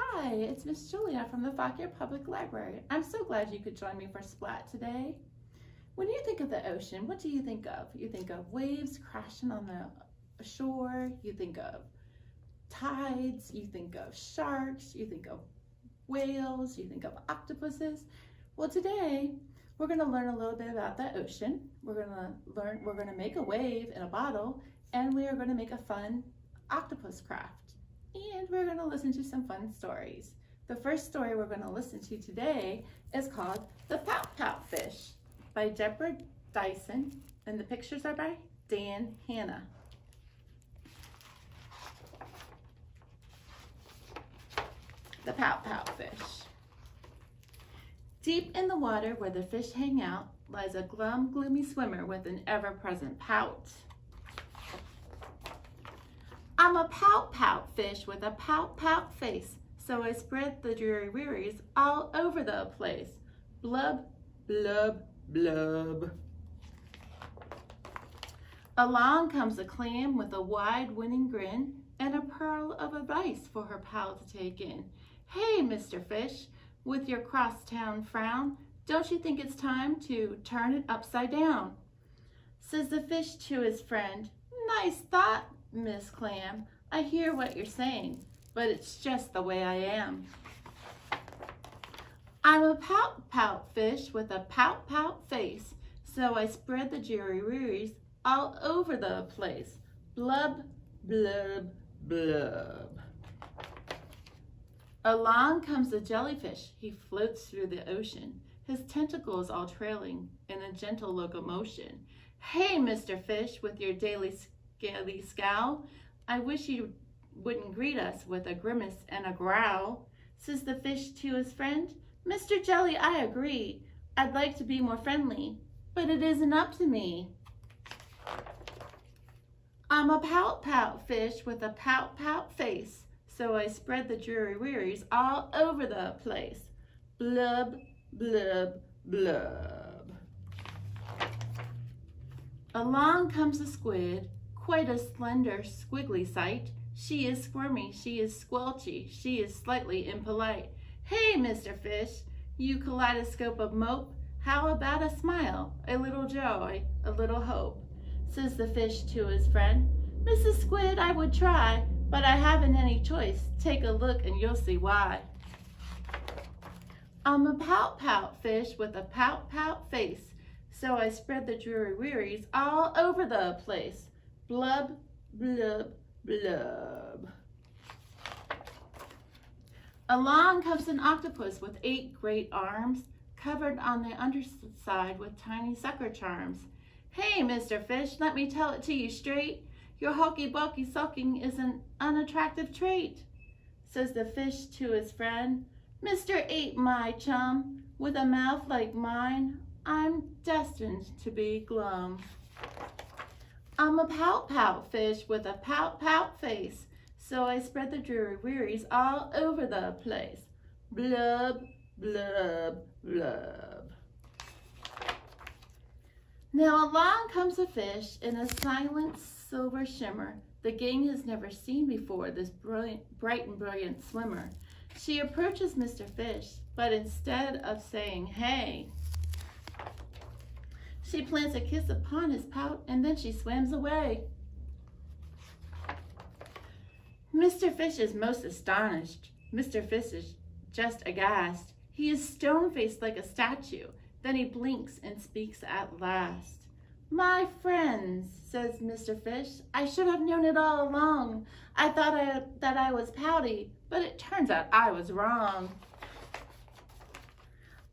Hi, it's Miss Julia from the Fauquier Public Library. I'm so glad you could join me for SPLAT today. When you think of the ocean, what do you think of? You think of waves crashing on the shore, you think of tides, you think of sharks, you think of whales, you think of octopuses. Well, today we're going to learn a little bit about the ocean. We're going to make a wave in a bottle, and we are going to make a fun octopus craft. And we're going to listen to some fun stories. The first story we're going to listen to today is called The Pout Pout Fish by Deborah Dyson, and the pictures are by Dan Hanna. The Pout Pout Fish. Deep in the water where the fish hang out lies a glum, gloomy swimmer with an ever-present pout. I'm a pout-pout fish with a pout-pout face, so I spread the dreary wearies all over the place. Blub, blub, blub. Along comes a clam with a wide winning grin and a pearl of advice for her pal to take in. Hey, Mr. Fish, with your crosstown frown, don't you think it's time to turn it upside down? Says the fish to his friend, nice thought, Miss Clam. I hear what you're saying, but it's just the way I am. I'm a pout-pout fish with a pout-pout face, so I spread the dreary-wearies all over the place. Blub, blub, blub. Along comes a jellyfish. He floats through the ocean, his tentacles all trailing in a gentle locomotion. Hey, Mr. Fish, with your daily scaly scowl, I wish you wouldn't greet us with a grimace and a growl. Says the fish to his friend, Mr. Jelly, I agree. I'd like to be more friendly, but it isn't up to me. I'm a pout-pout fish with a pout-pout face, so I spread the dreary wearies all over the place. Blub, blub, blub. Along comes a squid, quite a slender, squiggly sight. She is squirmy, she is squelchy, she is slightly impolite. Hey, Mr. Fish, you kaleidoscope of mope, how about a smile, a little joy, a little hope? Says the fish to his friend, Mrs. Squid, I would try, but I haven't any choice. Take a look and you'll see why. I'm a pout-pout fish with a pout-pout face, so I spread the dreary wearies all over the place. Blub, blub, blub. Along comes an octopus with 8 great arms, covered on the underside with tiny sucker charms. Hey, Mr. Fish, let me tell it to you straight. Your hokey-pokey sulking is an unattractive trait. Says the fish to his friend, Mr. 8, my chum, with a mouth like mine, I'm destined to be glum. I'm a pout-pout fish with a pout-pout face, so I spread the dreary wearies all over the place. Blub, blub, blub. Now along comes a fish in a silent silver shimmer the gang has never seen before, this bright and brilliant swimmer. She approaches Mr. Fish, but instead of saying, hey, she plants a kiss upon his pout, and then she swims away. Mr. Fish is most astonished. Mr. Fish is just aghast. He is stone-faced like a statue. Then he blinks and speaks at last. My friends, says Mr. Fish, I should have known it all along. I thought that I was pouty, but it turns out I was wrong.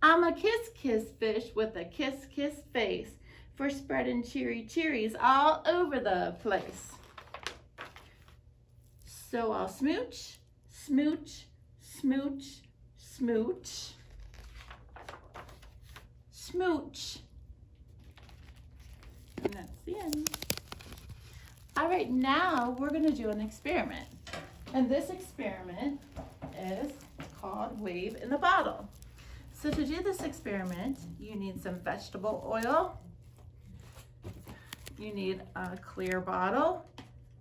I'm a kiss-kiss fish with a kiss-kiss face for spreading cheeries all over the place. So I'll smooch, smooch, smooch, smooch, smooch. And that's the end. All right, now we're gonna do an experiment. And this experiment is called Wave in the Bottle. So to do this experiment, you need some vegetable oil, you need a clear bottle,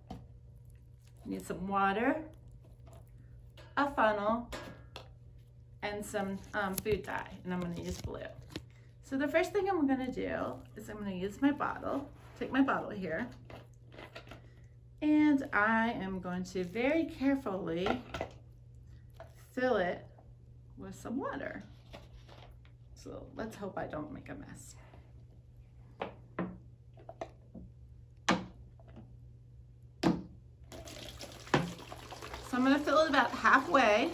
you need some water, a funnel, and some food dye, and I'm going to use blue. So the first thing I'm going to do is I'm going to use my bottle, take my bottle here, and I am going to very carefully fill it with some water. So let's hope I don't make a mess. So I'm going to fill it about halfway.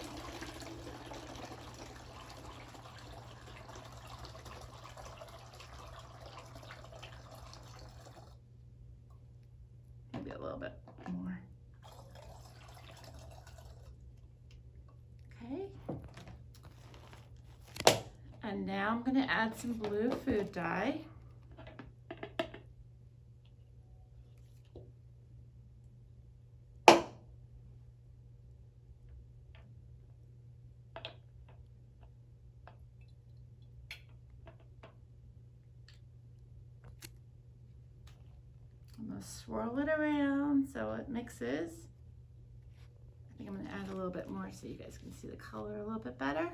Maybe a little bit more. Okay. And now I'm going to add some blue food dye. I'm going to swirl it around so it mixes. I think I'm going to add a little bit more so you guys can see the color a little bit better.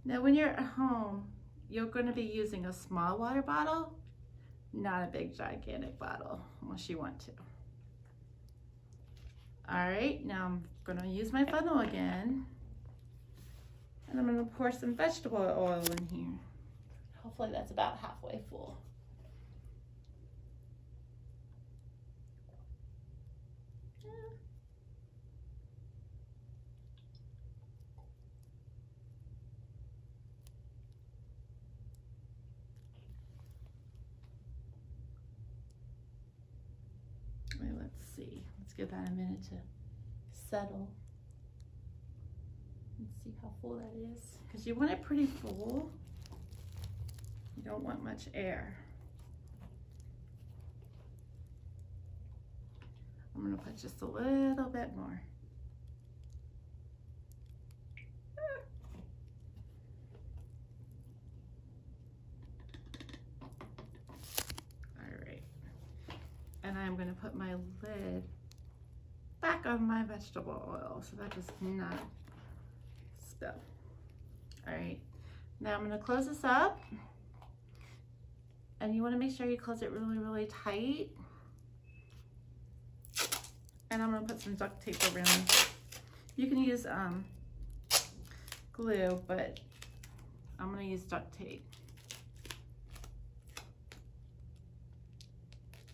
Now when you're at home, you're going to be using a small water bottle, not a big gigantic bottle, unless you want to. All right, now I'm going to use my funnel again, and I'm going to pour some vegetable oil in here. Hopefully that's about halfway full. Wait, let's see. Let's give that a minute to settle. Let's see how full that is. Because you want it pretty full. You don't want much air. I'm going to put just a little bit more. All right. And I'm going to put my lid back on my vegetable oil so that does not spill. All right. Now I'm going to close this up. And you want to make sure you close it really, really tight. And I'm going to put some duct tape around. You can use glue, but I'm going to use duct tape.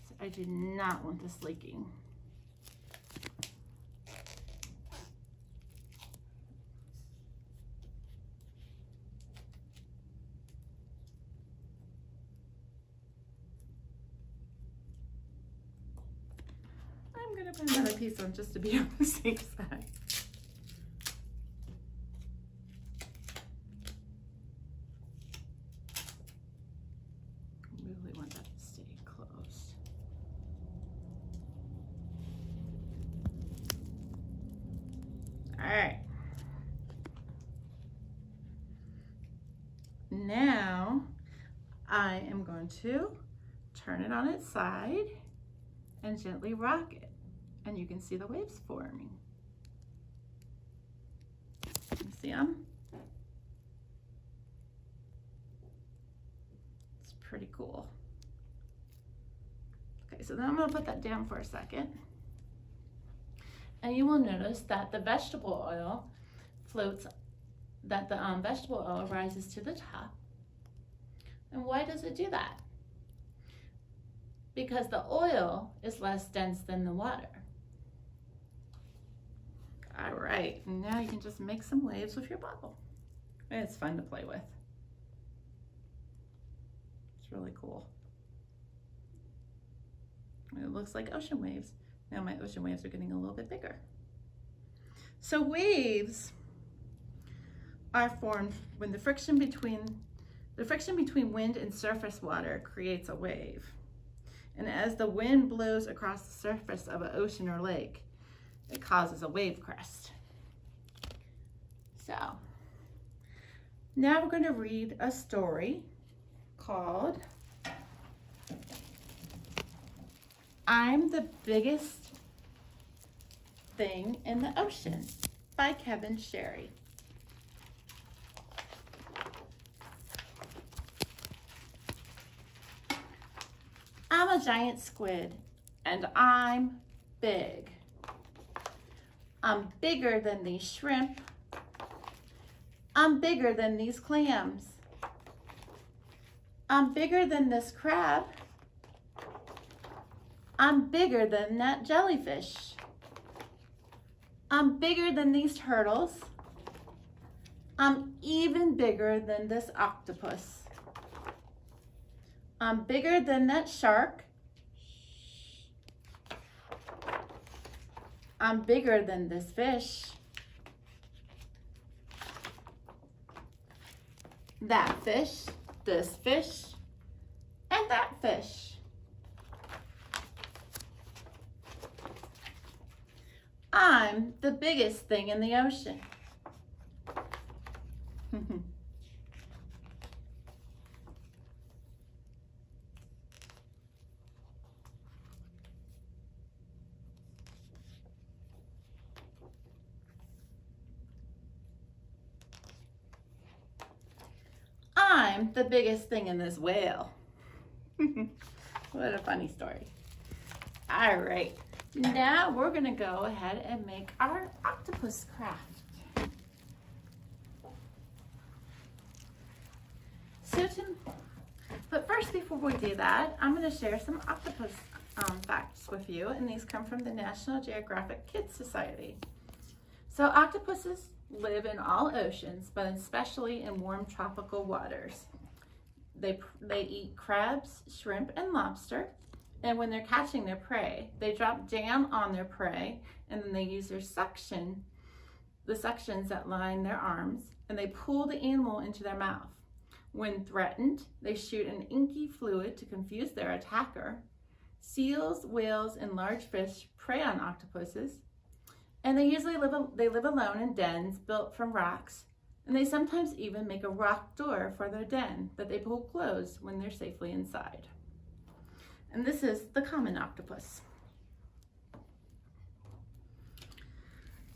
So I do not want this leaking. I'm going to put another piece on just to be on the safe side. I really want that to stay closed. All right. Now I am going to turn it on its side and gently rock it. And you can see the waves forming. You see them? It's pretty cool. Okay, so then I'm going to put that down for a second. And you will notice that the vegetable oil floats, that the vegetable oil rises to the top. And why does it do that? Because the oil is less dense than the water. All right, and now you can just make some waves with your bottle. And it's fun to play with. It's really cool. It looks like ocean waves. Now my ocean waves are getting a little bit bigger. So waves are formed when the friction between wind and surface water creates a wave. And as the wind blows across the surface of an ocean or lake, it causes a wave crest. So now we're going to read a story called I'm the Biggest thing in the ocean by Kevin Sherry. I'm a giant squid and I'm big. I'm bigger than these shrimp. I'm bigger than these clams. I'm bigger than this crab. I'm bigger than that jellyfish. I'm bigger than these turtles. I'm even bigger than this octopus. I'm bigger than that shark. I'm bigger than this fish. That fish, this fish, and that fish. I'm the biggest thing in the ocean. I'm the biggest thing in this whale. What a funny story. All right, now we're gonna go ahead and make our octopus craft. But first, before we do that, I'm gonna share some octopus facts with you, and these come from the National Geographic Kids Society. So octopuses live in all oceans, but especially in warm tropical waters. They eat crabs, shrimp, and lobster. And when they're catching their prey, they drop down on their prey, and then they use their suction, the suctions that line their arms, and they pull the animal into their mouth. When threatened, they shoot an inky fluid to confuse their attacker. Seals, whales, and large fish prey on octopuses. And they usually live alone in dens built from rocks, and they sometimes even make a rock door for their den that they pull closed when they're safely inside. And this is the common octopus.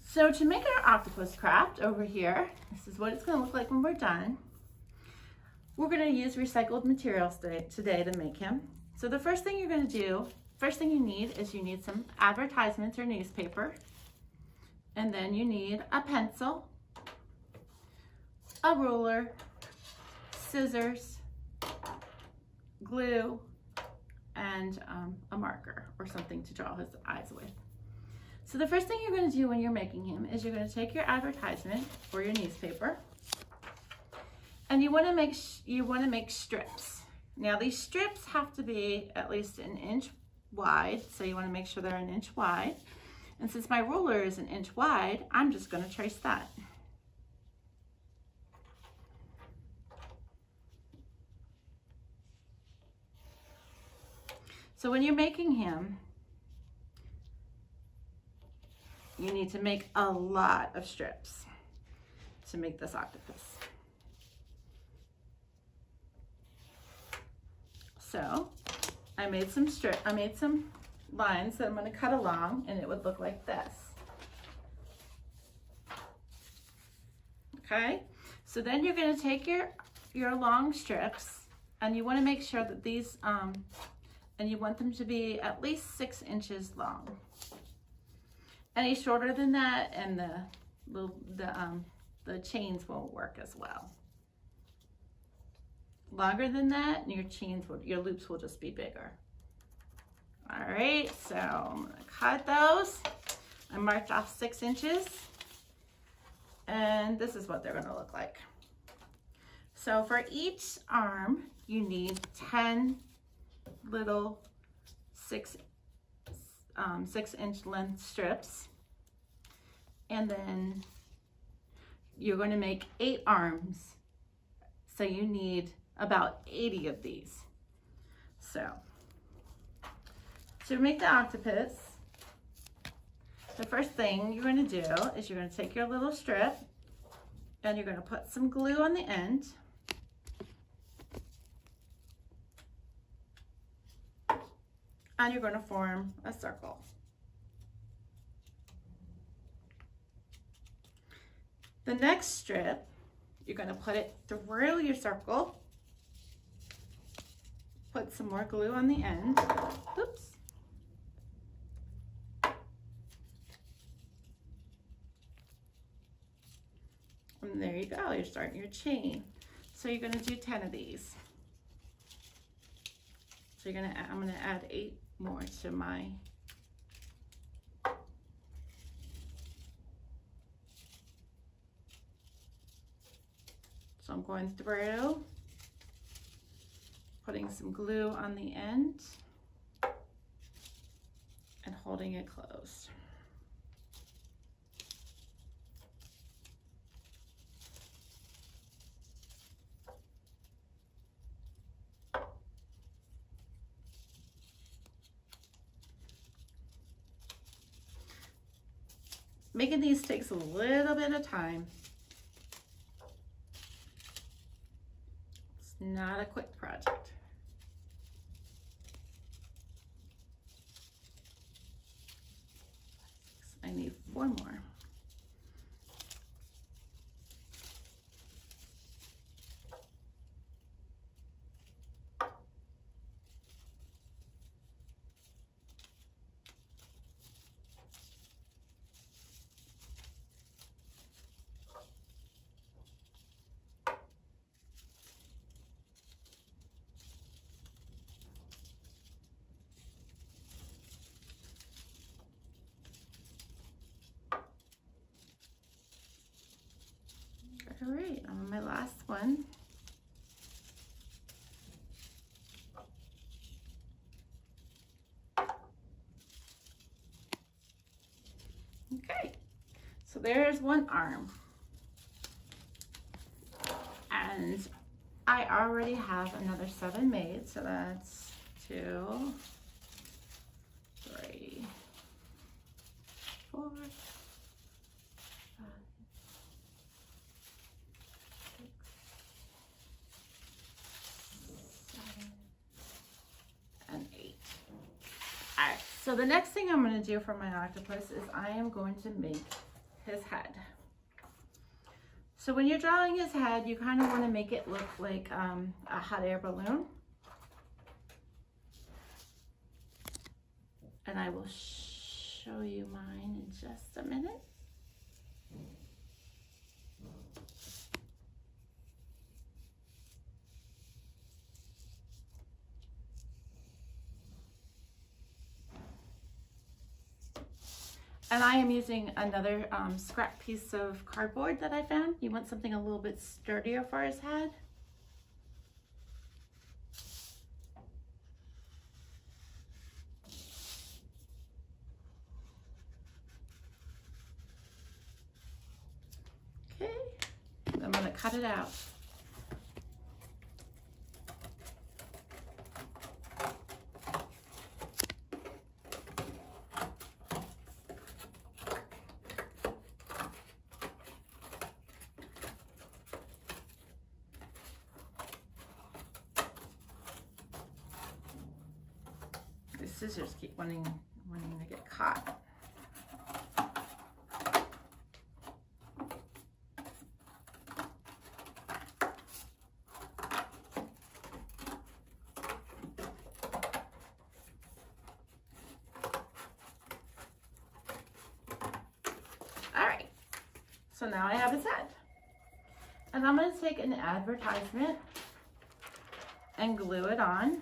So to make our octopus craft over here, this is what it's going to look like when we're done. We're going to use recycled materials today to make him. So the first thing you're going to do, first thing you need is you need some advertisements or newspaper. And then you need a pencil, a ruler, scissors, glue, and a marker or something to draw his eyes with. So the first thing you're going to do when you're making him is you're going to take your advertisement or your newspaper, and you want to make strips. Now these strips have to be at least an inch wide, so you want to make sure they're an inch wide. And since my ruler is an inch wide, I'm just going to trace that. So when you're making him, you need to make a lot of strips to make this octopus. So I made some lines that I'm going to cut along, and it would look like this. Okay, so then you're going to take your long strips, and you want to make sure that these and you want them to be at least 6 inches long. Any shorter than that, and the chains won't work as well. Longer than that, and your loops will just be bigger. All right, so I'm gonna cut those. I marked off 6 inches, and this is what they're gonna look like. So for each arm, you need 10 little 6-inch length strips, and then you're going to make 8 arms, so you need about 80 of these. So to make the octopus, the first thing you're going to do is you're going to take your little strip and you're going to put some glue on the end. And you're going to form a circle. The next strip, you're going to put it through your circle. Put some more glue on the end. Oops. And there you go, you're starting your chain. So you're going to do 10 of these. So you're going to I'm going to add 8 more to my So I'm going through, putting some glue on the end and holding it closed. Making these takes a little bit of time. It's not a quick project. I need 4 more. All right, I'm on my last one. Okay, so there's one arm. And I already have another 7 made, so that's 2, 3, 4, 5, 6, 7, and 8. All right, so the next thing I'm going to do for my octopus is I am going to make his head. So when you're drawing his head, you kind of want to make it look like a hot air balloon. And I will show you mine in just a minute. And I am using another scrap piece of cardboard that I found. You want something a little bit sturdier for his head. Okay, I'm gonna cut it out. The scissors keep wanting to get caught. All right, so now I have his head. And I'm going to take an advertisement and glue it on.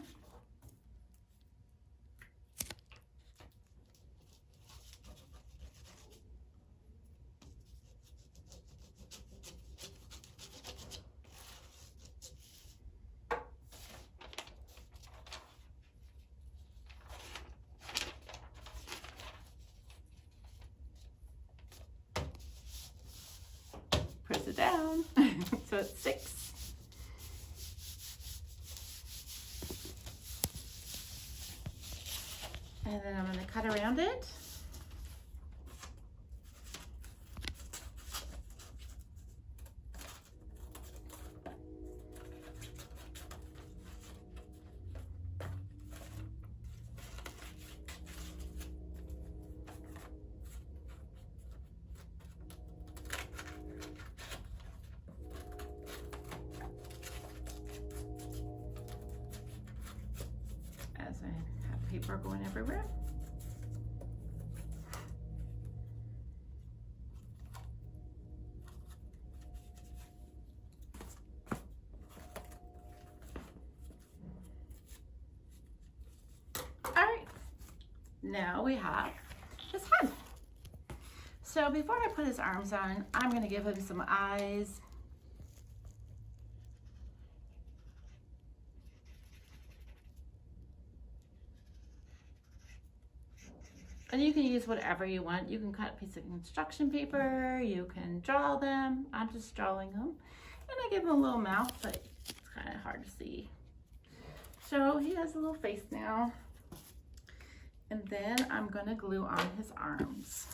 Press it down so it sticks. And then I'm going to cut around it. paper going everywhere. All right, now we have his head. So before I put his arms on, I'm gonna give him some eyes. And you can use whatever you want. You can cut a piece of construction paper, you can draw them. I'm just drawing them. And I give him a little mouth, but it's kind of hard to see. So he has a little face now. And then I'm gonna glue on his arms.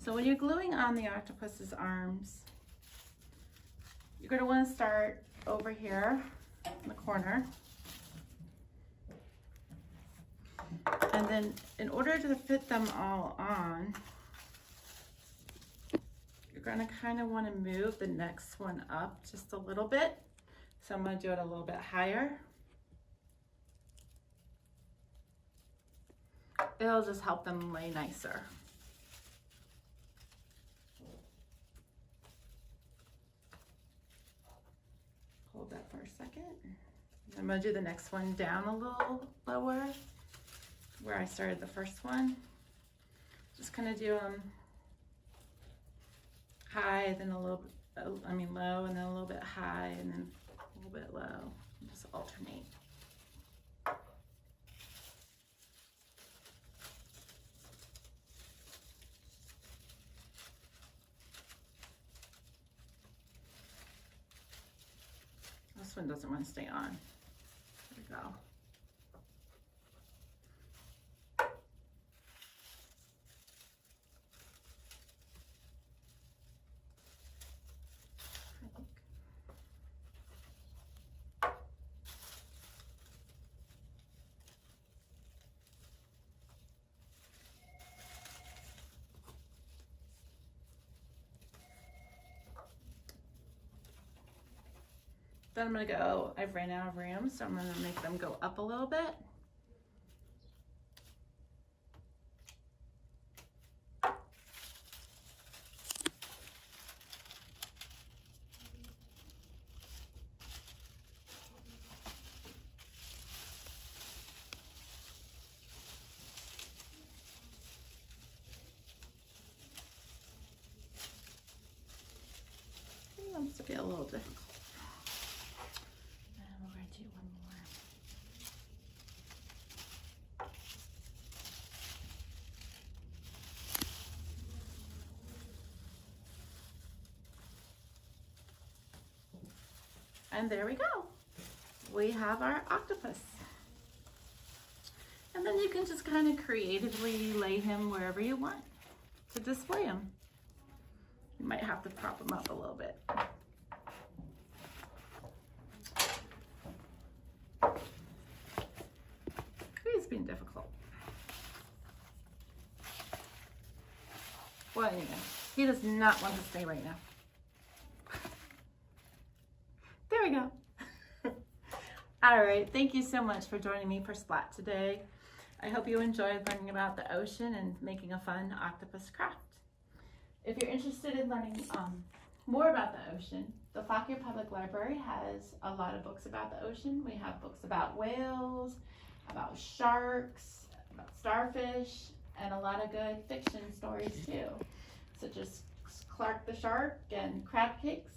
So when you're gluing on the octopus's arms, you're gonna wanna start over here in the corner. And then in order to fit them all on, you're gonna kind of want to move the next one up just a little bit. So I'm gonna do it a little bit higher. It'll just help them lay nicer. Hold that for a second. I'm gonna do the next one down a little lower, where I started the first one. Just kind of do them high, then a little bit, low, and then a little bit high, and then a little bit low. Just alternate. This one doesn't want to stay on. There we go. Then I'm gonna go, I've ran out of room, so I'm gonna make them go up a little bit. It wants to get a little difficult. And there we go. We have our octopus. And then you can just kind of creatively lay him wherever you want to display him. You might have to prop him up a little bit. He's being difficult. Well, anyway, he does not want to stay right now. There we go. All right, thank you so much for joining me for SPLAT today. I hope you enjoyed learning about the ocean and making a fun octopus craft. If you're interested in learning more about the ocean, the Fauquier Public Library has a lot of books about the ocean. We have books about whales, about sharks, about starfish, and a lot of good fiction stories too, such as Clark the Shark and Crab Cakes.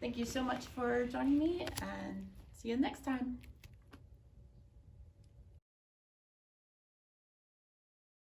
Thank you so much for joining me, and see you next time.